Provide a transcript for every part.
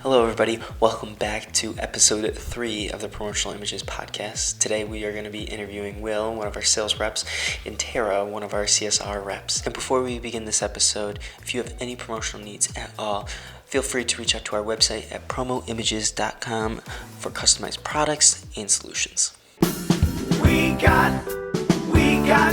Hello everybody, welcome back to episode 3 of the Promotional Images podcast. Today we are going to be interviewing Will, one of our sales reps, and Tara, one of our CSR reps. And before we begin this episode, if you have any promotional needs at all, feel free to reach out to our website at promoimages.com for customized products and solutions. We got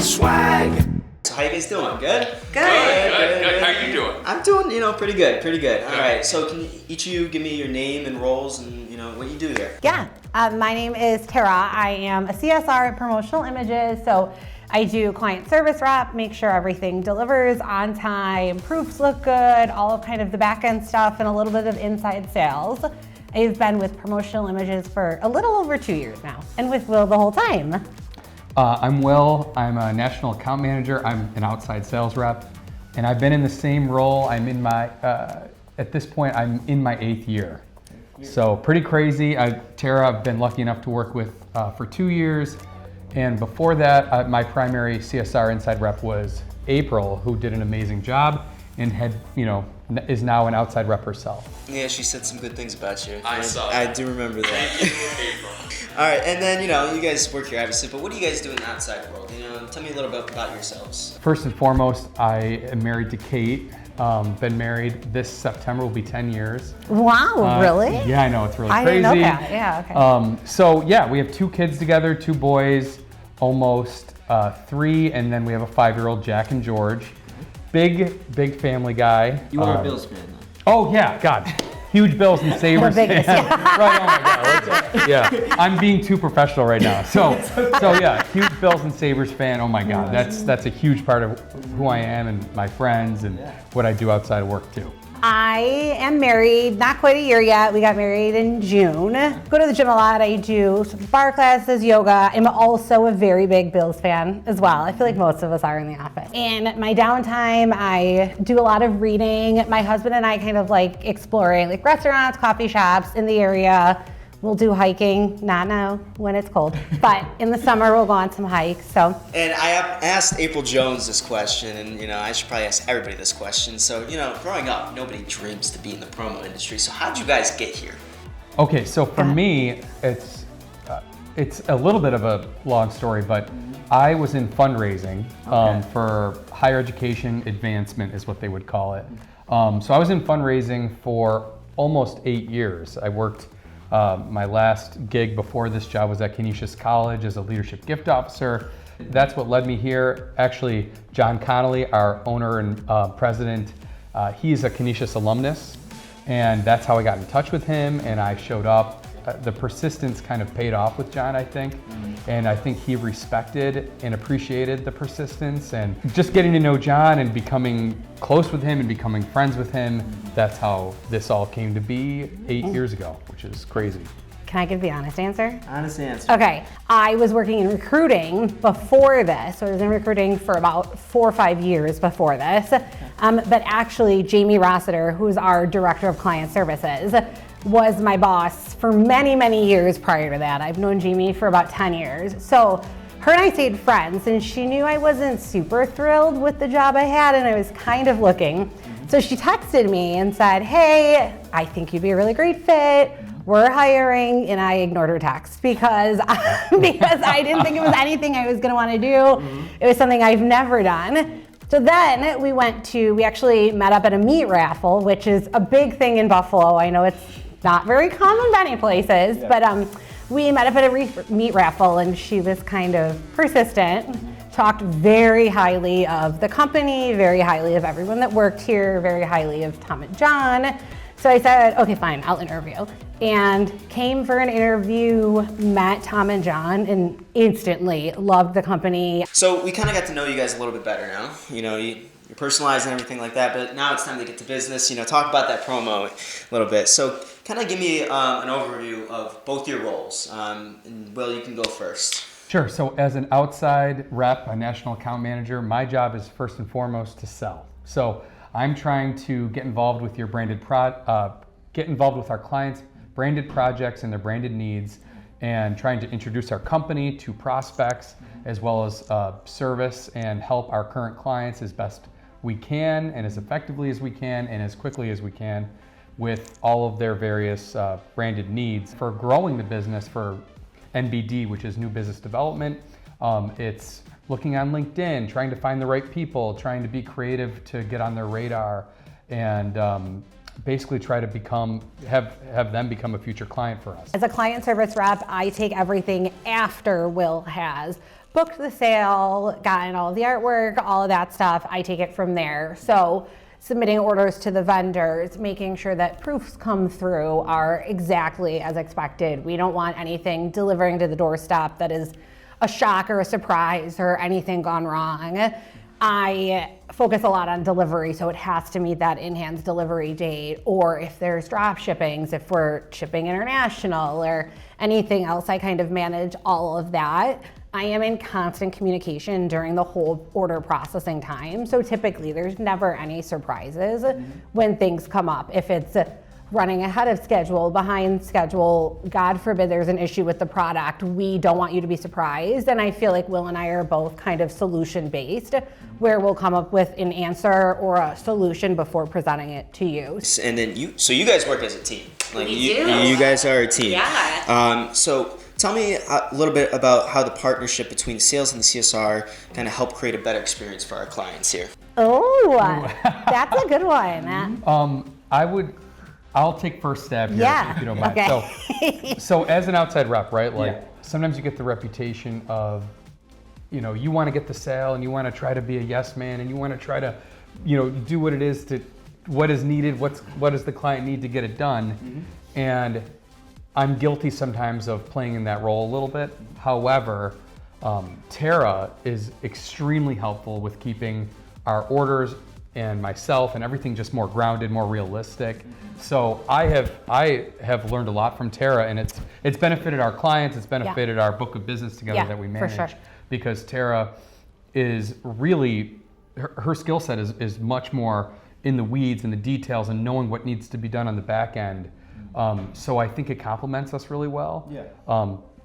swag. So how you guys doing? Good? Good. How you doing? I'm doing, pretty good. All right, so can each of you give me your name and roles and, what you do here? Yeah, my name is Tara. I am a CSR at Promotional Images, so I do client service rep, make sure everything delivers on time, proofs look good, all of kind of the back end stuff, and a little bit of inside sales. I've been with Promotional Images for a little over 2 years now, and with Will the whole time. I'm Will. I'm a national account manager. I'm an outside sales rep, and I've been in the same role. I'm in my, at this point, I'm in my 8th year. So pretty crazy. Tara, I've been lucky enough to work with for 2 years. And before that, my primary CSR inside rep was April, who did an amazing job and is now an outside rep herself. Yeah, she said some good things about you. I saw I that. do remember that. All right, and then, you guys work here obviously, but what do you guys do in the outside world? Tell me a little bit about yourselves. First and foremost, I am married to Kate. Been married this September will be 10 years. Wow, really? Yeah, I know, it's really I crazy. didn't know that. Yeah, okay. We have 2 kids together, 2 boys, almost 3, and then we have a 5-year-old, Jack and George. Big family guy. You are a Bills fan, though. Oh yeah, God. Huge Bills and Sabres fan. biggest, yeah. Right, oh my God. Yeah, I'm being too professional right now. So yeah, huge Bills and Sabres fan. Oh my God, that's a huge part of who I am and my friends and what I do outside of work too. I am married, not quite a year yet. We got married in June. Go to the gym a lot. I do some bar classes, yoga. I'm also a very big Bills fan as well. I feel like most of us are in the office. In my downtime, I do a lot of reading. My husband and I kind of like exploring like restaurants, coffee shops in the area. We'll do hiking, not now when it's cold, but in the summer we'll go on some hikes. So. And I asked April Jones this question, and I should probably ask everybody this question. So, growing up, nobody dreams to be in the promo industry. So how did you guys get here? Okay, so for me, it's a little bit of a long story, but I was in fundraising for higher education advancement is what they would call it. So I was in fundraising for almost 8 years. I worked. My last gig before this job was at Canisius College as a leadership gift officer. That's what led me here. Actually, John Connolly, our owner and president, he's a Canisius alumnus, and that's how I got in touch with him, and I showed up. The persistence kind of paid off with John, I think, and I think he respected and appreciated the persistence, and just getting to know John and becoming close with him and becoming friends with him, that's how this all came to be 8 years ago, which is crazy. Can I give the honest answer? Honest answer. Okay, I was working in recruiting before this. So I was in recruiting for about 4 or 5 years before this. But actually, Jamie Rossiter, who's our director of client services, was my boss for many, many years prior to that. I've known Jamie for about 10 years. So her and I stayed friends, and she knew I wasn't super thrilled with the job I had, and I was kind of looking. So she texted me and said, hey, I think you'd be a really great fit. We're hiring, and I ignored her text because I didn't think it was anything I was gonna wanna do. It was something I've never done. So then we actually met up at a meat raffle, which is a big thing in Buffalo. I know it's not very common many places, but we met up at a meat raffle, and she was kind of persistent, talked very highly of the company, very highly of everyone that worked here, very highly of Tom and John. So I said, okay, fine, I'll interview. And came for an interview, met Tom and John, and instantly loved the company. So we kind of got to know you guys a little bit better now. You're personalized and everything like that, but now it's time to get to business. Talk about that promo a little bit. So kind of give me an overview of both your roles. And Will, you can go first. Sure, so as an outside rep, a national account manager, my job is first and foremost to sell. So I'm trying to get involved with your get involved with our clients' branded projects and their branded needs, and trying to introduce our company to prospects, as well as service and help our current clients as best we can and as effectively as we can and as quickly as we can with all of their various branded needs. For growing the business, for NBD, which is New Business Development, it's looking on LinkedIn, trying to find the right people, trying to be creative to get on their radar, and basically try to have them become a future client for us. As a client service rep, I take everything after Will has booked the sale, gotten all of the artwork, all of that stuff. I take it from there. So submitting orders to the vendors, making sure that proofs come through are exactly as expected. We don't want anything delivering to the doorstep that is a shock or a surprise or anything gone wrong. I focus a lot on delivery, so it has to meet that in-hands delivery date, or if there's drop shippings, if we're shipping international or anything else, I kind of manage all of that. I am in constant communication during the whole order processing time, so typically there's never any surprises when things come up. If it's running ahead of schedule, behind schedule, God forbid there's an issue with the product, we don't want you to be surprised. And I feel like Will and I are both kind of solution based, where we'll come up with an answer or a solution before presenting it to you. And then you guys work as a team. Like We you, do. you guys are a team. Yeah. So tell me a little bit about how the partnership between sales and the CSR kind of help create a better experience for our clients here. Oh, that's a good one. I'll take first stab here, Yeah, if you don't mind. okay. So as an outside rep, right? Like sometimes you get the reputation of, you want to get the sale and you want to try to be a yes man and you want to try to, do what it is what is needed, what does the client need to get it done, and I'm guilty sometimes of playing in that role a little bit. However, Tara is extremely helpful with keeping our orders and myself and everything just more grounded, more realistic. So I have learned a lot from Tara, and it's benefited our clients, it's benefited our book of business together that we manage. For sure. Because Tara is really, her skill set is much more in the weeds and the details and knowing what needs to be done on the back end. So I think it complements us really well.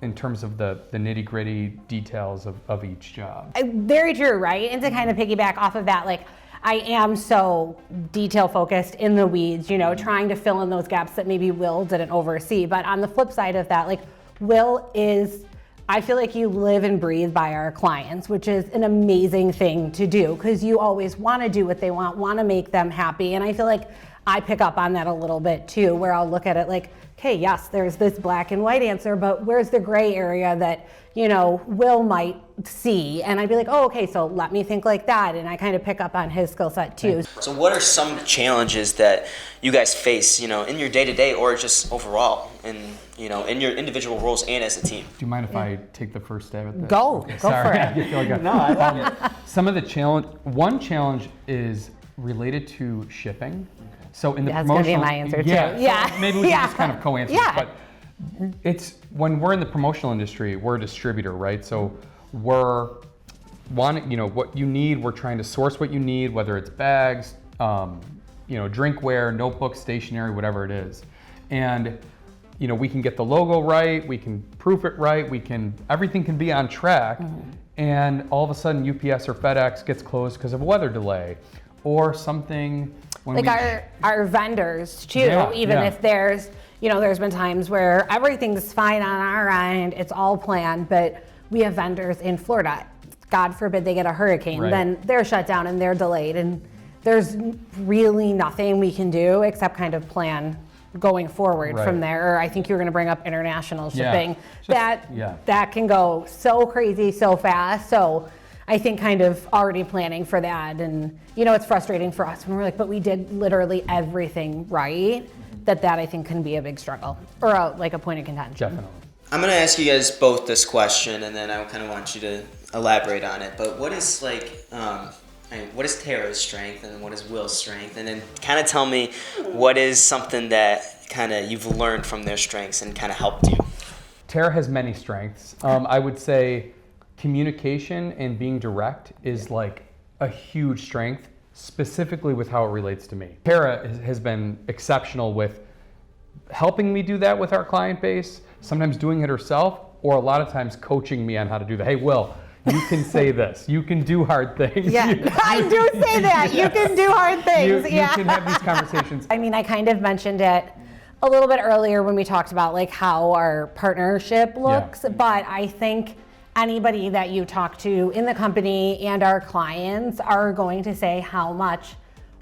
In terms of the nitty gritty details of each job. Very true, right? And to kind of piggyback off of that, like, I am so detail focused in the weeds, trying to fill in those gaps that maybe Will didn't oversee. But on the flip side of that, like, Will is, I feel like you live and breathe by our clients, which is an amazing thing to do because you always want to do what they want to make them happy. And I feel like I pick up on that a little bit too, where I'll look at it like, okay, yes, there's this black and white answer, but where's the gray area that, Will might see? And I'd be like, oh, okay, so let me think like that. And I kind of pick up on his skill set too. So what are some challenges that you guys face, in your day-to-day or just overall in your individual roles and as a team? Do you mind if I take the first stab at this? Go for it. I feel like some of the one challenge is related to shipping. So in the That's gonna be promotional, my answer too. Yeah. So maybe we can just kind of co-answer. Yeah. But it's when we're in the promotional industry, we're a distributor, right? So we're what you need. We're trying to source what you need, whether it's bags, drinkware, notebooks, stationery, whatever it is, and we can get the logo right, we can proof it right, everything can be on track, and all of a sudden UPS or FedEx gets closed because of a weather delay or something. Like our vendors too, if there's, there's been times where everything's fine on our end, it's all planned, but we have vendors in Florida. God forbid they get a hurricane, then they're shut down and they're delayed, and there's really nothing we can do except kind of plan going forward from there. Or I think you're going to bring up international shipping. That can go so crazy so fast. So I think kind of already planning for that. And, it's frustrating for us when we're like, but we did literally everything right. That I think can be a big struggle or a point of contention. Definitely. I'm going to ask you guys both this question, and then I kind of want you to elaborate on it. But what is what is Tara's strength and what is Will's strength? And then kind of tell me what is something that kind of you've learned from their strengths and kind of helped you. Tara has many strengths. I would say communication and being direct is like a huge strength, specifically with how it relates to me. Tara has been exceptional with helping me do that with our client base, sometimes doing it herself, or a lot of times coaching me on how to do that. Hey, Will, you can say this. You can do hard things. Yeah, I do say that. You can do hard things. You can have these conversations. I mean, I kind of mentioned it a little bit earlier when we talked about like how our partnership looks, but I think anybody that you talk to in the company and our clients are going to say how much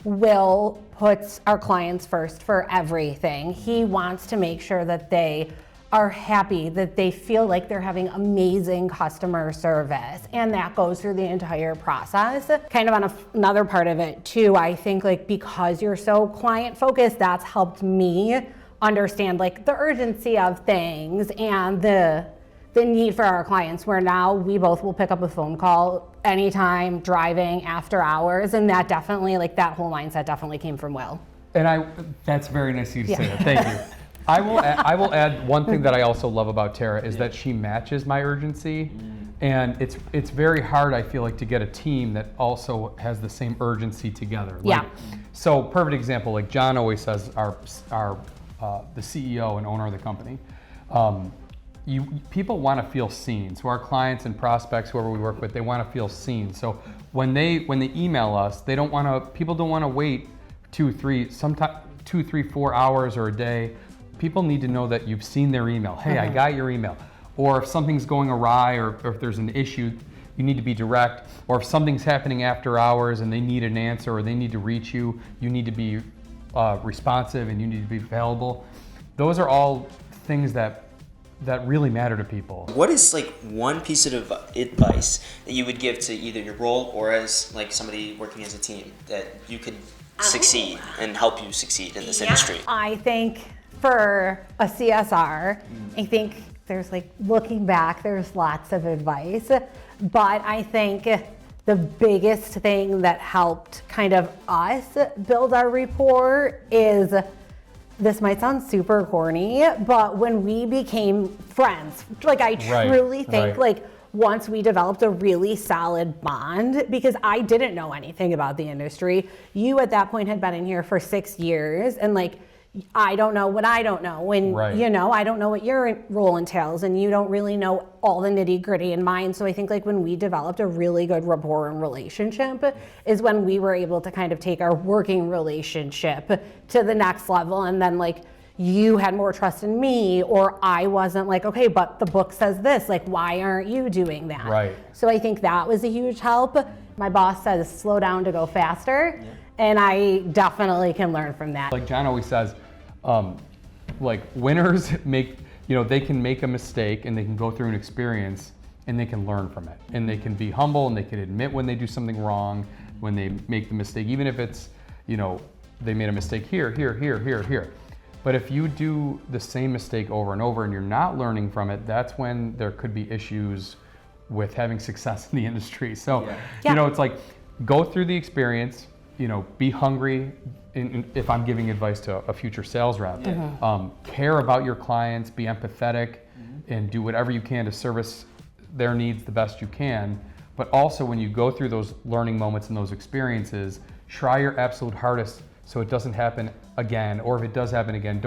Will puts our clients first for everything. He wants to make sure that they are happy, that they feel like they're having amazing customer service, and that goes through the entire process. Kind of on another part of it too, I think like because you're so client focused, that's helped me understand like the urgency of things and the need for our clients, where now we both will pick up a phone call anytime, driving, after hours, and that definitely, like that whole mindset definitely came from Will. And that's very nice of you to say that. Thank you. I will add one thing that I also love about Tara is that she matches my urgency, and it's very hard, I feel like, to get a team that also has the same urgency together. Like, so perfect example, like John always says, the CEO and owner of the company, people want to feel seen. So our clients and prospects, whoever we work with, they want to feel seen. So when they email us, people don't want to wait 2, 3, 4 hours or a day. People need to know that you've seen their email. Hey, I got your email. Or if something's going awry, or if there's an issue, you need to be direct. Or if something's happening after hours and they need an answer, or they need to reach you, you need to be responsive and you need to be available. Those are all things that really matter to people. What is like one piece of advice that you would give to either your role or as like somebody working as a team that you could succeed and help you succeed in this industry? I think for a CSR, I think there's like, looking back, there's lots of advice, but I think the biggest thing that helped kind of us build our rapport is, this might sound super corny, but when we became friends, like I truly think like once we developed a really solid bond, because I didn't know anything about the industry. You at that point had been in here for 6 years, and like, I don't know what I don't know. And you know, I don't know what your role entails, and you don't really know all the nitty gritty in mine. So I think like when we developed a really good rapport and relationship is when we were able to kind of take our working relationship to the next level. And then like you had more trust in me, or I wasn't like, okay, but the book says this, like, why aren't you doing that? Right. So I think that was a huge help. My boss says, slow down to go faster. And I definitely can learn from that. Like John always says, like winners they can make a mistake and they can go through an experience and they can learn from it. And they can be humble and they can admit when they do something wrong, when they make the mistake, even if it's, they made a mistake here. But if you do the same mistake over and over and you're not learning from it, that's when there could be issues with having success in the industry. So, it's like, go through the experience, be hungry. If I'm giving advice to a future sales rep, care about your clients, be empathetic, and do whatever you can to service their needs the best you can. But also, when you go through those learning moments and those experiences, try your absolute hardest so it doesn't happen again. Or if it does happen again,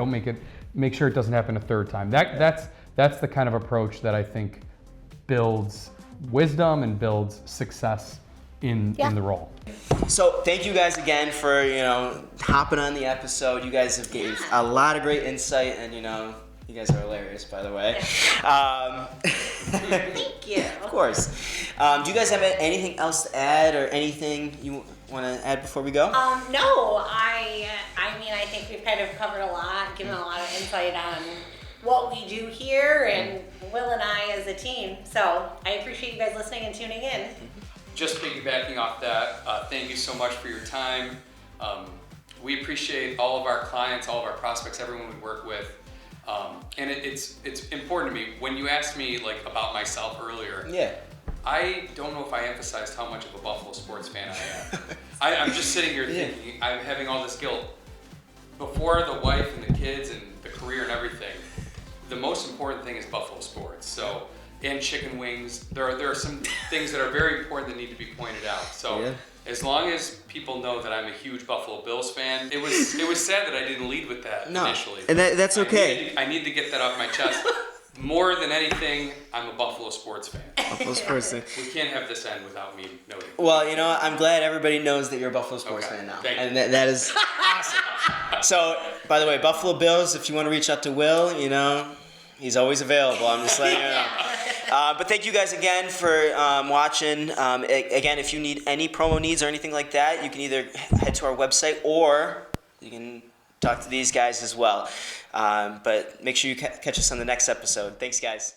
make sure it doesn't happen a third time. That's the kind of approach that I think builds wisdom and builds success in the role. So thank you guys again for hopping on the episode. You guys have gave a lot of great insight, and you guys are hilarious, by the way. Thank you. Of course. Do you guys have anything else to add, or anything you want to add before we go? No, I mean, I think we've kind of covered a lot, given a lot of insight on what we do here, and Will and I as a team. So I appreciate you guys listening and tuning in. Just piggybacking off that, thank you so much for your time. We appreciate all of our clients, all of our prospects, everyone we work with. And it's important to me. When you asked me about myself earlier, I don't know if I emphasized how much of a Buffalo sports fan I am. I'm just sitting here thinking, I'm having all this guilt. Before the wife and the kids and the career and everything, the most important thing is Buffalo sports. So, and chicken wings. There are some things that are very important that need to be pointed out. So as long as people know that I'm a huge Buffalo Bills fan, it was sad that I didn't lead with that initially. And that's okay. I need to get that off my chest. More than anything, I'm a Buffalo sports fan. Buffalo Sports fan. We can't have this end without me noting. Well, you know, I'm glad everybody knows that you're a Buffalo Sports Okay, fan now. thank you. And that is awesome. So, by the way, Buffalo Bills, if you want to reach out to Will, you know, he's always available. I'm just letting you know. But thank you guys again for watching. Again, if you need any promo needs or anything like that, you can either head to our website or you can talk to these guys as well. But make sure you catch us on the next episode. Thanks, guys.